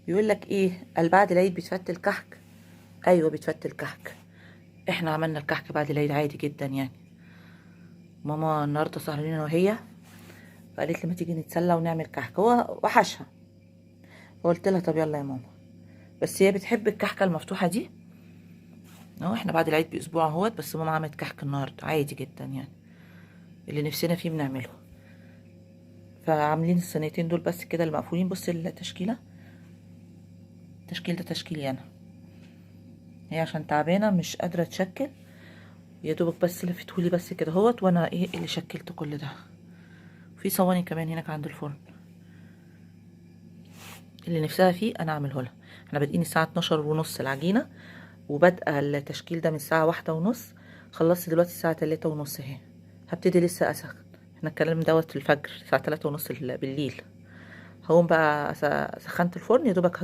بيقول لك ايه، قال بعد العيد بيتفت الكحك. ايوه بيتفت الكحك. احنا عملنا الكحك بعد العيد عادي جدا يعني. ماما النهارده سهرانين انا وهي، فقالت لي ما تيجي نتسلى ونعمل كحك، هو وحشها. فقلت لها طب يلا يا ماما، بس هي بتحب الكحكه المفتوحه دي. اهو احنا بعد العيد باسبوع اهوت، بس ماما عملت كحك النهارده عادي جدا يعني، اللي نفسنا فيه بنعمله. فعاملين الصينيتين دول بس كده المقفولين. بص التشكيله، التشكيل ده تشكيلي انا، هي عشان تعبانه مش قادره تشكل، يا دوبك بس لفتهولي بس كده اهوت، وانا ايه اللي شكلت كل ده. في صواني كمان هناك عند الفرن، اللي نفسها فيه انا اعمله لها. احنا بادئين الساعه 12:30 العجينه، وبادئه التشكيل ده من الساعه 1:30. خلصت دلوقتي الساعه 3:30 اهي. هبتدي لسه اسخن. احنا الكلام دوت في الفجر الساعه 3:30 بالليل. هقوم بقى سخنت الفرن يا دوبك